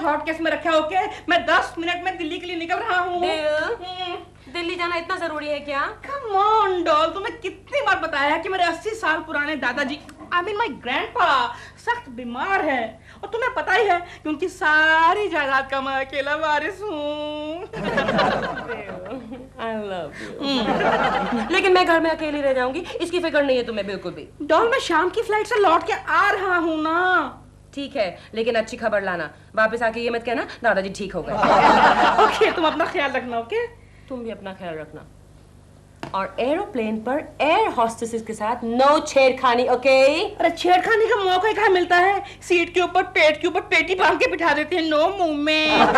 Hot case में रखा है। ओके, मैं 10 मिनट में दिल्ली के लिए निकल रहा हूँ। दिल्ली जाना इतना जरूरी है क्या? कम ऑन डॉल, तुम्हें कितनी बार बताया कि मेरे 80 साल पुराने दादाजी, आई मीन माय ग्रैंडपा, सख्त बीमार है और तुम्हें पता ही है कि उनकी सारी जायदाद का मैं अकेला वारिस हूँ। I love you. लेकिन मैं घर में अकेली रह जाऊंगी, इसकी फिक्र नहीं है तुम्हें बिल्कुल भी। डॉल, मैं शाम की फ्लाइट से लौट के आ रहा हूँ ना। ठीक है, लेकिन अच्छी खबर लाना। वापस आके ये मत कहना दादाजी ठीक हो गए। ओके, तुम अपना ख्याल रखना। ओके, तुम भी अपना ख्याल रखना। और एरोप्लेन पर एयर हॉस्टेसेस के साथ नो छेड़खानी, ओके? अरे छेड़खानी का मौका कहाँ मिलता है? सीट के ऊपर पेट के ऊपर पेटी बांध के बिठा देते हैं। No movement.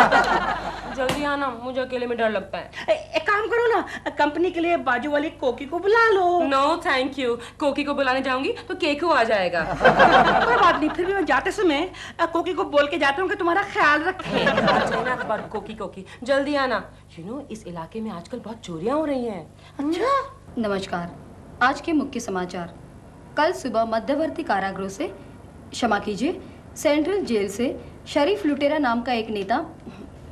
जल्दी आना, मुझे अकेले में डर लगता है। एक काम करो ना, कंपनी के लिए बाजू वाली कोकी को बुला लो। नो थैंक यू, कोकी को बुलाने जाऊंगी तो केकू आ जाएगा। कोई बात नहीं, फिर भी मैं जाते समय कोकी को बोल के जाता हूँ कि तुम्हारा ख्याल रखे। कोकी कोकी, जल्दी आना। यू नो, इस इलाके में आजकल बहुत चोरियां हो रही हैं। अच्छा। नमस्कार। आज के मुख्य समाचार। कल सुबह मध्यवर्ती कारागृह से, क्षमा कीजिए, सेंट्रल जेल से शरीफ लुटेरा नाम का एक नेता,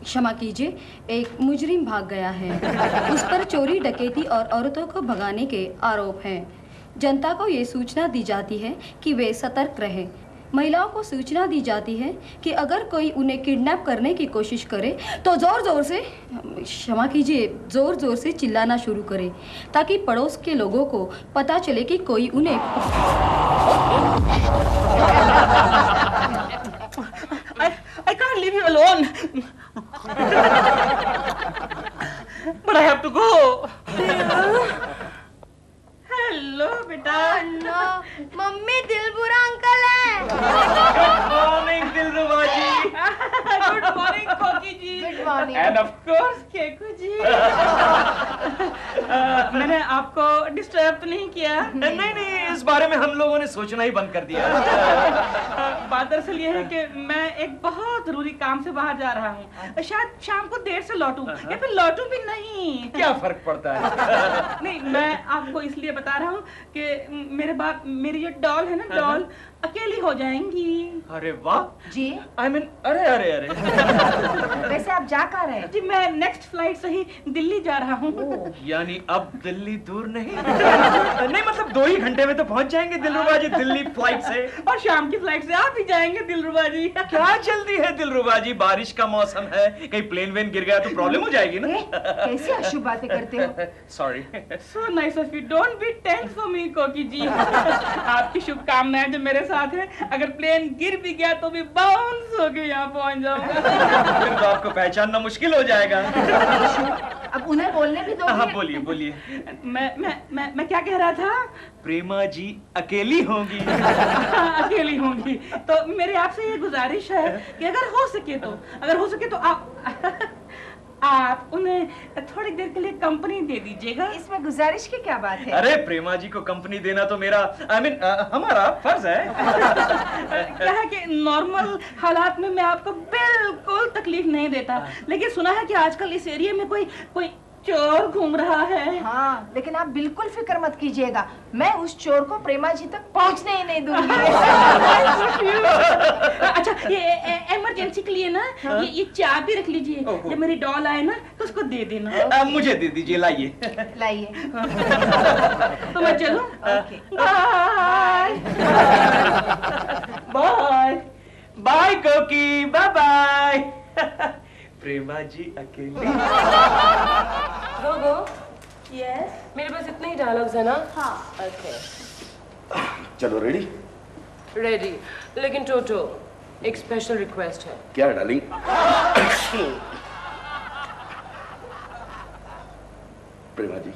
क्षमा कीजिए, एक मुजरिम भाग गया है। उस पर चोरी, डकैती और औरतों को भगाने के आरोप हैं। जनता को ये सूचना दी जाती है कि वे सतर्क रहें। महिलाओं को सूचना दी जाती है कि अगर कोई उन्हें किडनैप करने की कोशिश करे तो जोर जोर से, क्षमा कीजिए, जोर जोर से चिल्लाना शुरू करे ताकि पड़ोस के लोगों को पता चले कि कोई उन्हें I can't leave you alone. But I have to go. Hello बेटा। मम्मी, दिलबुरा अंकल है। Good morning Dilruba ji. Good morning Koki ji. Good morning. And of course Keku ji. मैंने आपको डिस्टर्ब तो नहीं किया? नहीं नहीं, इस बारे में हम लोगों ने सोचना ही बंद कर दिया। बात दरअसल ये है कि मैं एक बहुत जरूरी काम से बाहर जा रहा हूँ। शायद शाम को देर से लौटूं या फिर लौटूं भी नहीं। क्या फर्क पड़ता है? नहीं, मैं आपको इसलिए बता रहा हूँ कि मेरी जो डॉल है ना, डॉल अकेली हो जाएंगी। अरे वाह जी। आई मीन, अरे अरे अरे। वैसे आप जा कहाँ रहे हैं? जी, मैं नेक्स्ट फ्लाइट से ही दिल्ली जा रहा हूँ। यानी अब दिल्ली दूर नहीं? नहीं मतलब 2 ही घंटे में तो पहुंच जाएंगे दिलरुबा जी दिल्ली फ्लाइट से। और शाम की फ्लाइट से आप भी जाएंगे दिलरुबा जी। क्या जल्दी है दिलरुबा जी, बारिश का मौसम है, कहीं प्लेन वेन गिर गया तो प्रॉब्लम हो जाएगी ना। कैसी अशुभ बातें करते हो? Sorry. So nice of you. Don't be tense for me, कोकी जी। आपकी शुभकामनाएं जो मेरे साथ है। अगर प्लेन गिर भी गया तो भी बाउंस होके यहाँ पहुँच जाऊंगा। फिर तो आपको पहचानना मुश्किल हो जाएगा। अब उन्हें बोलने भी दो। हाँ बोलिए बोलिए। मैं क्या कह रहा था? प्रेमा जी अकेली होंगी। अकेली होंगी तो मेरी आपसे ये गुजारिश है कि अगर हो सके तो आप उन्हें थोड़ी देर के लिए कंपनी दे दीजिएगा। इसमें गुजारिश की क्या बात है? अरे प्रेमा जी को कंपनी देना तो मेरा हमारा फर्ज है। क्या है कि नॉर्मल हालात में मैं आपको बिल्कुल तकलीफ नहीं देता, लेकिन सुना है कि आजकल इस एरिया में कोई चोर घूम रहा है। हाँ, लेकिन आप बिल्कुल फिक्र मत कीजिएगा, मैं उस चोर को प्रेमा जी तक पहुंचने ही नहीं दूंगी। अच्छा, ये इमरजेंसी के लिए ना, ये चाबी रख लीजिए। जब मेरी डॉल आए ना तो उसको दे देना। मुझे दे दीजिए, लाइए। लाइए। तो मैं चलूं? बाय बाय बाय कोकी, बाय बाय। प्रेमा जी अकेली। गोगो, यस, मेरे पास इतने ही डायलॉग्स है ना? हाँ। ओके, चलो रेडी? रेडी। लेकिन टोटो, एक स्पेशल रिक्वेस्ट है। क्या डार्लिंग? प्रेमा जी।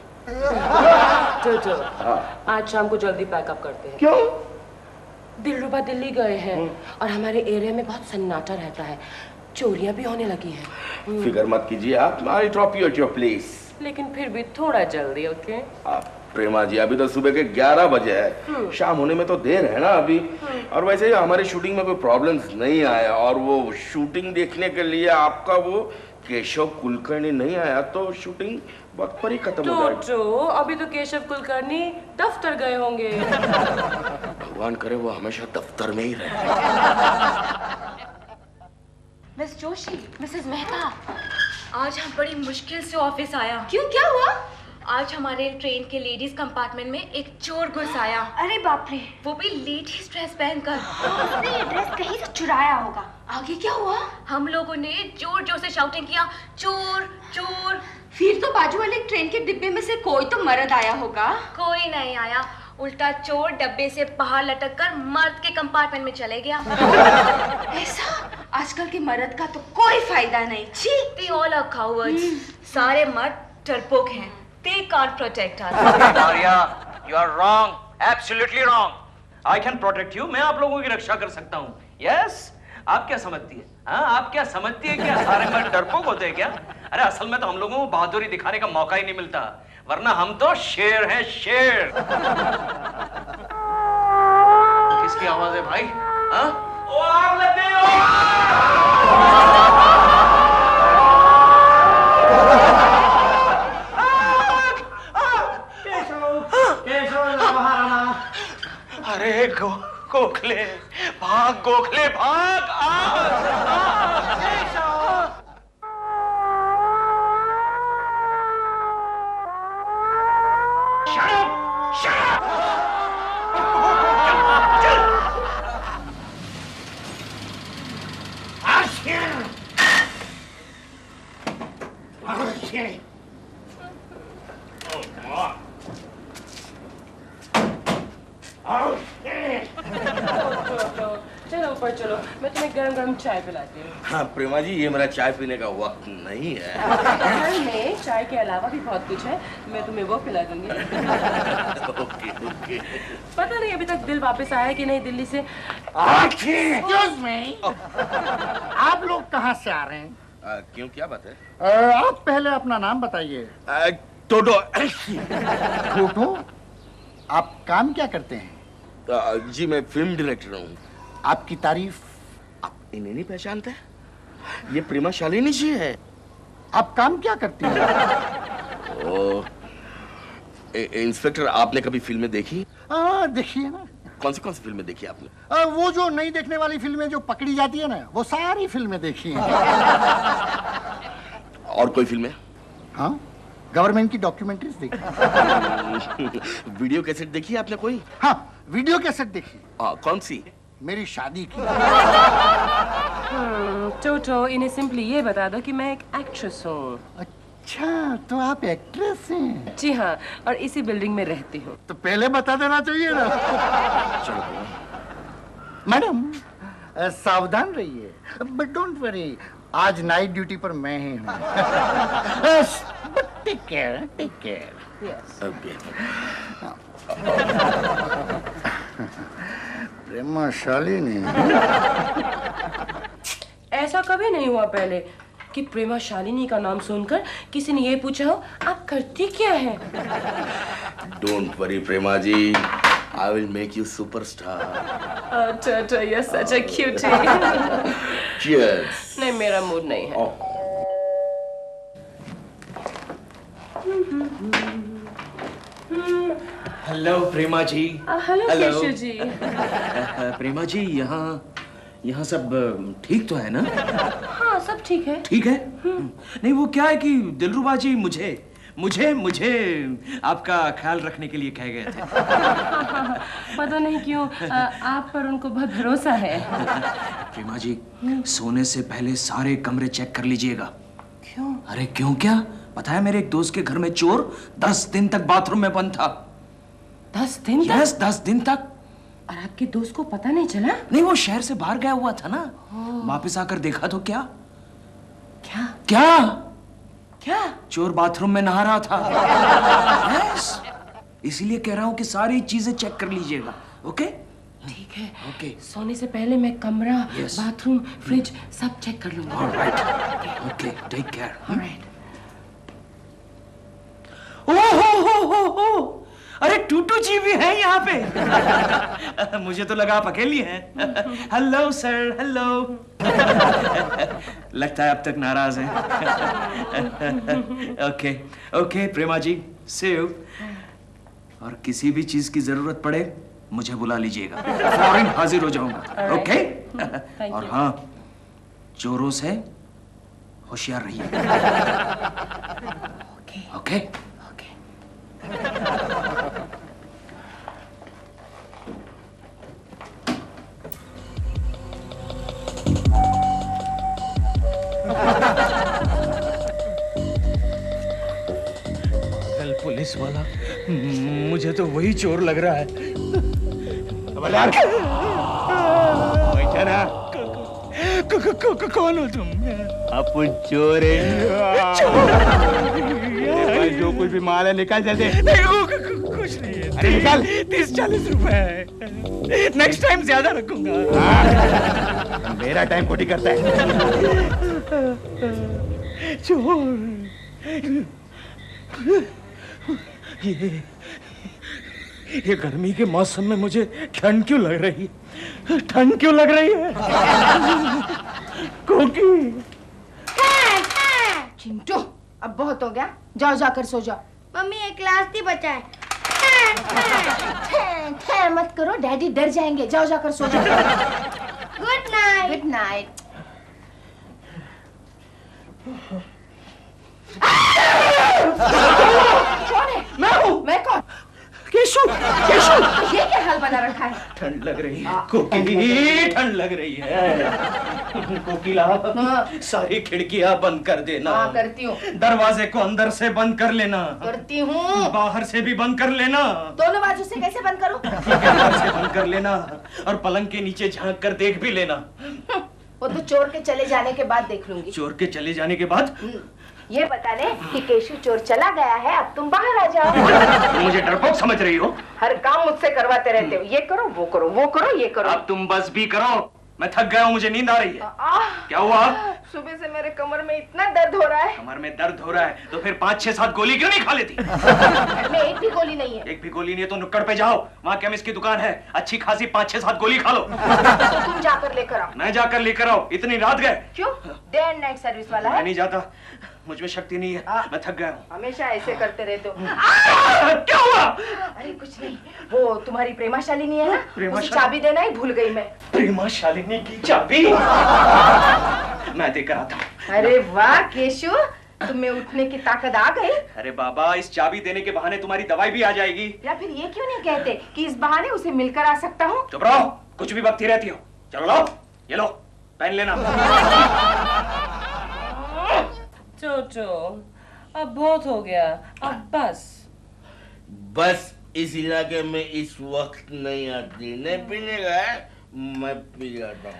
टोटो, हाँ। आज शाम को जल्दी पैकअप करते हैं। क्यों? दिलरुबा दिल्ली गए हैं और हमारे एरिया में बहुत सन्नाटा रहता है, चोरियां भी होने लगी हैं। फिक्र मत कीजिए आप, I drop you at your place. लेकिन फिर भी थोड़ा जल्दी, ओके? प्रेमा जी, अभी तो सुबह के 11 बजे है, शाम होने में तो देर है ना अभी। और वैसे ही हमारी शूटिंग में कोई प्रॉब्लम्स नहीं आया, और वो शूटिंग देखने के लिए आपका वो केशव कुलकर्णी नहीं आया तो शूटिंग वक्त पर ही खत्म हो जाएगी। तो अभी तो केशव कुलकर्णी दफ्तर गए होंगे। भगवान करे वो हमेशा दफ्तर में ही रहे। मिस जोशी, मिसेस मेहता, आज हम बड़ी मुश्किल से ऑफिस आया। क्यों, क्या हुआ? आज हमारे ट्रेन के लेडीज कंपार्टमेंट में एक चोर घुस आया। अरे बाप रे, वो भी लेडीज ड्रेस पहनकर। उसने ये ड्रेस कहीं से चुराया होगा। आगे क्या हुआ? हम लोगों ने जोर जोर से शाउटिंग किया, चोर चोर। फिर तो बाजू वाले ट्रेन के डिब्बे में से कोई तो मर्द आया होगा। कोई नहीं आया, उल्टा चोर डब्बे से बाहर लटक कर मर्द के कंपार्टमेंट में चले गया। ऐसा? आजकल के मर्द का तो कोई फायदा नहीं। छी। They all are cowards. सारे मर्द डरपोक हैं। They can't protect us. Maria, you are wrong. Absolutely wrong. I can protect you. मैं आप लोगों की रक्षा कर सकता हूँ. Yes? आप क्या समझती है? हाँ, आप क्या समझती है? क्या सारे मर्द डरपोक होते हैं क्या? अरे असल में तो हम लोगों को बहादुरी दिखाने का मौका ही नहीं मिलता, वरना हम तो शेर हैं, शेर। किसकी आवाज है भाई? हाँ? ओ आग लग गई हो! अरे गोखले भाग, गोखले भाग! चलो ऊपर चलो, मैं तुम्हें गरम गरम चाय पिलाती हूँ। हाँ प्रेमा जी, ये मेरा चाय पीने का वक्त नहीं है। घर में चाय के अलावा भी बहुत कुछ है, मैं तुम्हें वो पिला दूंगी। Okay okay. पता नहीं अभी तक दिल वापस आया कि नहीं दिल्ली से। Excuse me, आप लोग कहाँ से आ रहे हैं? क्यों, क्या बात है? आप पहले अपना नाम बताइए। टोटो। टोटो? आप काम क्या करते हैं? जी मैं फिल्म डायरेक्टर हूँ। आपकी तारीफ। आप इन्हें नहीं पहचानते? ये प्रेमा शालिनी जी है। आप काम क्या करती हैं? इंस्पेक्टर, आपने कभी फिल्में देखी? देखिए ना। कौन सी फिल्में देखी आपने? वो जो नहीं देखने वाली फिल्में जो पकड़ी जाती है ना, वो सारी फिल्में देखी हैं। और कोई फिल्में? हाँ, गवर्नमेंट की डॉक्यूमेंट्रीज देखी। वीडियो कैसेट देखी आपने कोई? हाँ, वीडियो कैसेट देखी। कौन सी? मेरी शादी की। टोटो, इन्हें सिंपली ये बता दो कि मैं एक एक्ट्रेस हूँ। अच्छा, तो आप एक्ट्रेस हैं? जी हाँ, और इसी बिल्डिंग में रहती हूँ। तो पहले बता देना चाहिए ना। चलो मैडम, सावधान रहिए, बट डोंट वरी, आज नाइट ड्यूटी पर मैं ही हूँ। Take care, take care. Yes. Prema Shalini. ऐसा कभी नहीं हुआ पहले कि प्रेमा शालिनी का नाम सुनकर किसी ने ये पूछा हो आप करती क्या है। Don't worry Prema ji, I will make you superstar. Oh, Toto, you're such a cutie. Cheers. नहीं, मेरा मूड नहीं है। हेलो प्रेमा जी। हेलो केशव जी। प्रेमा जी, यहाँ सब ठीक तो है ना? हाँ, सब ठीक है। ठीक है? नहीं, वो क्या है कि दिलरुबा जी मुझे आपका ख्याल रखने के लिए कह गए थे। पता नहीं क्यों आप पर उनको बहुत भरोसा है। प्रेमा जी, सोने से पहले सारे कमरे चेक कर लीजिएगा। क्यों? अरे क्यों क्या? पता है मेरे एक दोस्त के घर में चोर 10 दिन तक बाथरूम में बंद था। 10 दिन तक? यस, 10 दिन तक। और आपके दोस्त को पता नहीं चला? नहीं, वो शहर से बाहर गया हुआ था ना। वापस आकर देखा तो क्या चोर बाथरूम में नहा रहा था। यस, इसीलिए कह रहा हूं कि सारी चीजें चेक कर लीजिएगा। ओके? ठीक है। ओके। सोने से पहले मैं कमरा, बाथरूम, फ्रिज सब चेक कर लूंगा। Alright. Okay, take care. Alright. ओहो, अरे टूटू जी भी है यहाँ पे। मुझे तो लगा आप अकेली हैं। Hello sir, hello. लगता है अब तक नाराज हैं। Okay Prema ji, see you. और किसी भी चीज की जरूरत पड़े मुझे बुला लीजिएगा, फौरन हाजिर हो जाऊंगा। ओके? और हाँ, चोरों से होशियार रहिए। ओके? कल पुलिस वाला, मुझे तो वही चोर लग रहा है। कौन हो तुम? अपन चोर है। जो कुछ भी माल है निकाल जल्दी। कुछ नहीं है। अरे निकाल। 30-40 रुपए है। नेक्स्ट टाइम ज्यादा रखूंगा। मेरा टाइम खोटी करता है। चोर। ये गर्मी के मौसम में मुझे ठंड क्यों लग रही है? ठंड क्यों लग रही है? कोकी। चिंटू, अब बहुत हो गया, जाओ जाकर सो जाओ। मम्मी एक क्लास ही बचा है। मत करो, डैडी डर जाएंगे। जाओ जाकर सो जाओ। Good night. Good night. कौन है? मैं हूँ। मैं कौन? केशु। केशु। ये क्या हाल बना रखा है? ठंड लग रही है कोकी, ठंड लग रही है। कोकिला, सारी खिड़कियां बंद कर देना। हाँ, करती हूँ। दरवाजे को अंदर से बंद कर लेना। करती हूँ। बाहर से भी बंद कर लेना। दोनों बाजू से कैसे बंद करूँ? अंदर से बंद कर लेना और पलंग के नीचे झांक कर देख भी लेना। वो तो चोर के चले जाने के बाद देख लूंगी। चोर के चले जाने के बाद? ये बता दे कि केशु चोर चला गया है, अब तुम बाहर आ जाओ। तुम मुझे डरपोक समझ रही हो? हर काम मुझसे करवाते रहते हो। ये करो, वो करो, वो करो, ये करो। अब तुम बस भी करो, मैं थक गया हूँ, मुझे नींद आ रही है। क्या हुआ? सुबह से मेरे कमर में इतना दर्द हो रहा है। कमर में दर्द हो रहा है तो फिर 5-6-7 गोली क्यों नहीं खा लेती? घर में एक भी गोली नहीं है। एक भी गोली नहीं है तो नुक्कड़ पे जाओ, वहाँ केमिस्ट की दुकान है, अच्छी खासी 5-6-7 गोली खा लो। तो तुम जाकर लेकर आओ। मैं जाकर लेकर आओ? इतनी रात गए? क्यों? डे एंड नाइट सर्विस वाला मैं है। नहीं जाता, मुझ में शक्ति नहीं है, मैं थक गया हूँ। हमेशा ऐसे करते रहते हो। क्या हुआ? अरे कुछ नहीं, वो तुम्हारी प्रेमा शालिनी है ना, उसे चाबी देना ही भूल गई मैं। प्रेमा शालिनी की चाबी? मैं देकर आता हूँ। अरे वाह केशु, तुम्हें उठने की ताकत आ गई। अरे बाबा, इस चाबी देने के बहाने तुम्हारी दवाई भी आ जाएगी। या फिर ये क्यों नहीं कहते कि इस बहाने उसे मिलकर आ सकता हूँ। चुप रहो, कुछ भी बकती रहती हो। चलो लो, ये लो, पहन लेना। चोचो, अब बहुत हो गया, अब बस इस इलाके में इस वक्त नहीं आती। नहीं पीने का है, मैं पी जाता हूँ।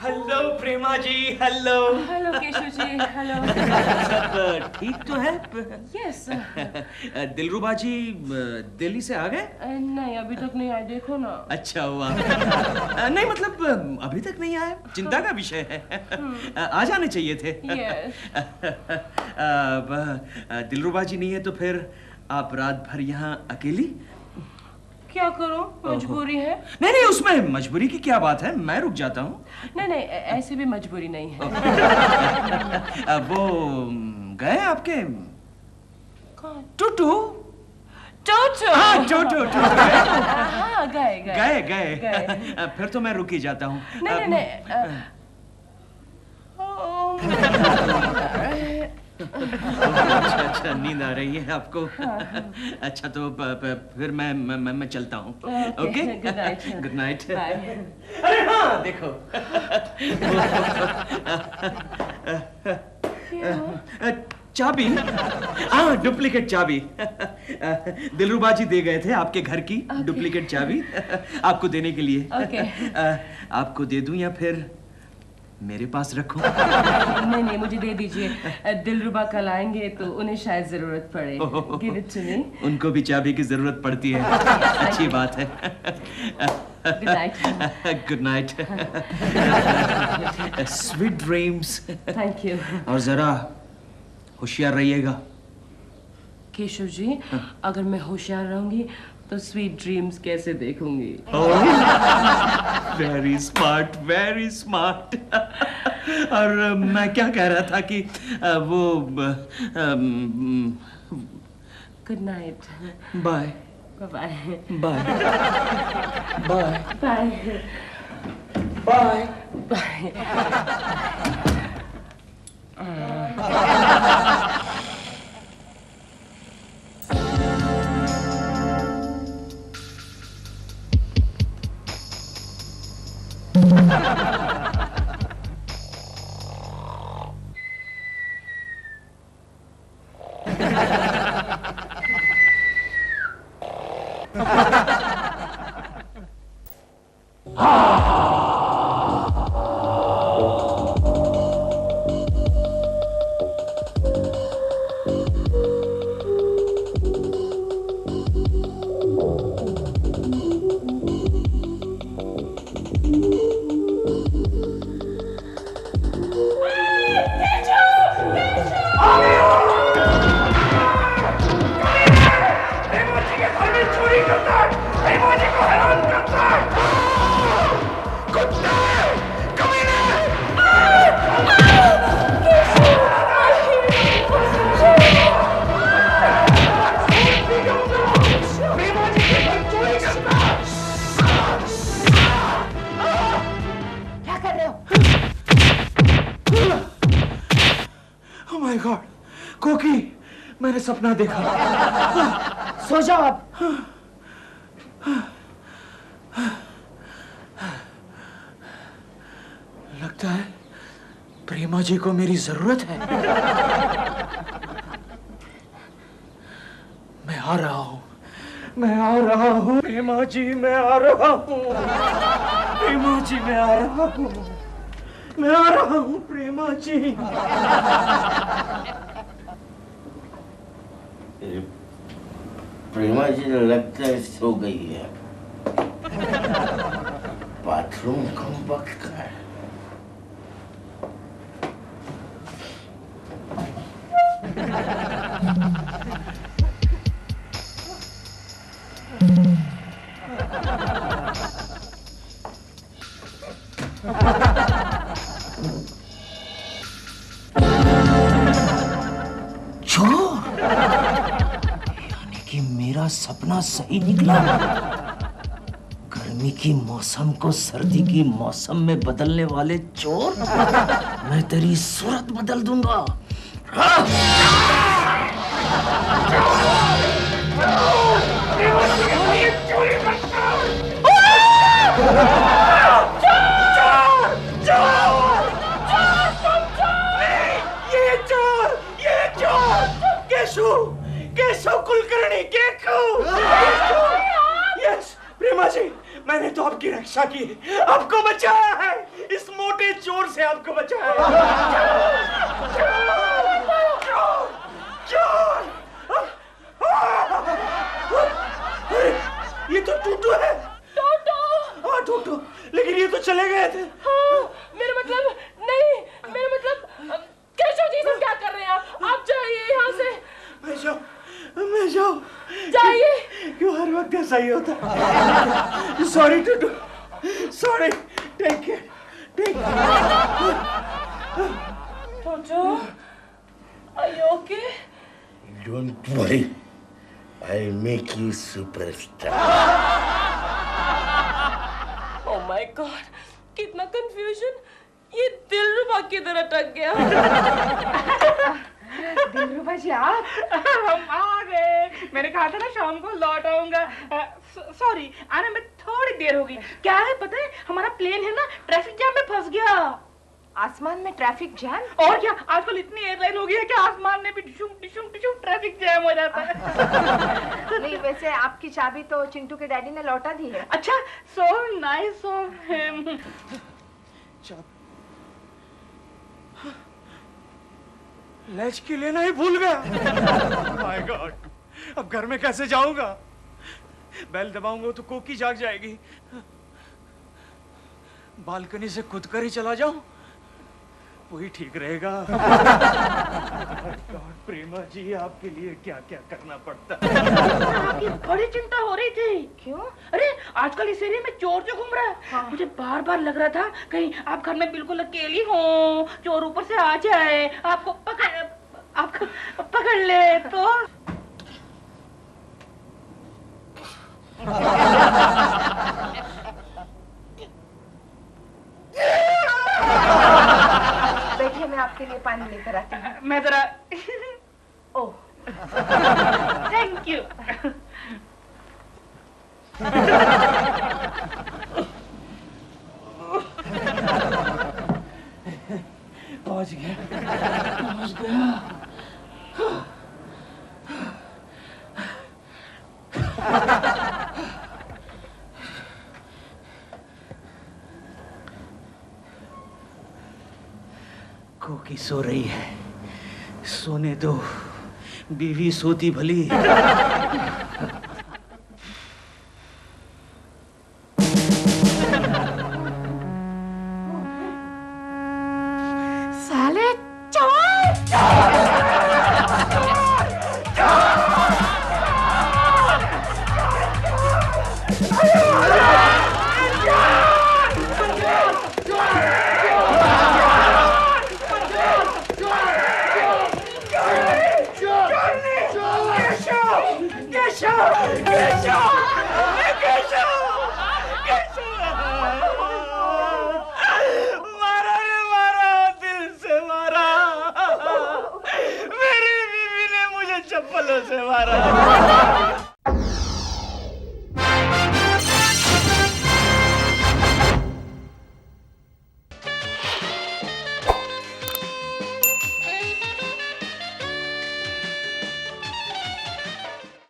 हेलो प्रेमा जी, हेलो। हेलो केशु जी, हेलो। सब ठीक तो है? यस। दिलरुबा जी दिल्ली से आ गए? नहीं, अभी तक नहीं आए, देखो ना। अच्छा हुआ। नहीं मतलब अभी तक नहीं आए, चिंता का विषय है। आ जाने चाहिए थे। दिलरुबा जी नहीं है तो फिर आप रात भर यहाँ अकेली? क्या करूं, मजबूरी है। नहीं नहीं, उसमें मजबूरी की क्या बात है, मैं रुक जाता हूँ। नहीं नहीं, ऐसे भी मजबूरी नहीं है। वो गए आपके टूटू? टोटो। हाँ, टोटो। हाँ, गए। फिर तो मैं रुक ही जाता हूँ। नहीं। अच्छा, नींद आ रही है आपको? अच्छा तो फिर मैं चलता हूँ। Okay, good night. अरे हाँ, देखो चाबी, हाँ डुप्लीकेट चाबी। दिलरुबा जी दे गए थे आपके घर की डुप्लीकेट चाबी आपको देने के लिए। आपको दे दूं या फिर मेरे पास रखूं? नहीं, मुझे दे दीजिए। दिलरुबा कल आएंगे तो उन्हें शायद जरूरत पड़े। Give it to me. उनको भी चाबी की जरूरत पड़ती है। अच्छी बात है। Good night. Good night. Sweet dreams. Thank you. और जरा होशियार रहिएगा। केशव जी, अगर मैं होशियार रहूंगी तो स्वीट ड्रीम्स कैसे देखूंगी? Very smart, very smart. और मैं क्या कह रहा था कि वो good night. Bye. Bye bye bye bye bye मैंने सपना देखा। सो जाओ अब। लगता है प्रेमा जी को मेरी जरूरत है। मैं आ रहा हूँ, मैं आ रहा हूँ प्रेमा जी, मैं आ रहा हूँ प्रेमा जी, मैं आ रहा हूँ, मैं आ रहा हूँ प्रेमा जी। प्रेमा जी लगता है सो गई है। बाथरूम कम वक्त का है। सपना सही निकला। गर्मी की मौसम को सर्दी की मौसम में बदलने वाले चोर, मैं तेरी सूरत बदल दूंगा। कुलकर्णी यस प्रेमा जी, मैंने तो आपकी रक्षा की, आपको बचाया है, इस मोटे चोर से आपको बचाया है। चोर! अरे ये तो टूटू है। हाँ टूटू, लेकिन ये तो चले गए थे। हाँ, मेरा मतलब नहीं, मेरा मतलब केशव जी सब क्या कर रहे हैं आप जाइए यहाँ से। मैं जाऊँ जाइए। क्यों हर वक्त ऐसा ही होता है। Sorry Tutu, sorry, take care, take Tutu, are you okay? Don't worry, I'll make you superstar. Oh my God, कितना confusion, ये दिलरुबा किधर अटक गया। दिलरुबा जी आप? हम आ गए। मैंने कहा था ना शाम को लौट आऊंगा। सॉरी, आने में थोड़ी देर होगी। क्या है पता है, हमारा प्लेन है ना ट्रैफिक जैम में फंस गया। आसमान में ट्रैफिक जैम? और क्या, आजकल इतनी एयरलाइन हो गई है कि आसमान में भी डिशुम डिशुम डिशुम ट्रैफिक जैम हो जाता है। नहीं, वैसे आपकी चाबी तो चिंटू के डैडी ने लौटा दी है। अच्छा, so nice of him. Latch की लेना ही भूल गया। माय गॉड, अब घर में कैसे जाऊंगा? बेल दबाऊंगा तो कोकी जाग जाएगी। बालकनी से कूद कर ही चला जाऊं, वही ठीक रहेगा। प्रेमा जी, आपके लिए क्या क्या करना पड़ता है। आपकी बड़ी चिंता हो रही थी। क्यों? अरे आजकल इस एरिया में चोर जो घूम रहा है। हाँ। मुझे बार बार लग रहा था कहीं आप घर में बिल्कुल अकेली हो, चोर ऊपर से आ जाए, आपको पकड़ ले तो। बैठिए, मैं आपके लिए पानी लेकर आती हूँ। मैं जरा ओह, थैंक यू। पहुंच गया, पहुंच गया। कोकी सो रही है, सोने दो, बीवी सोती भली।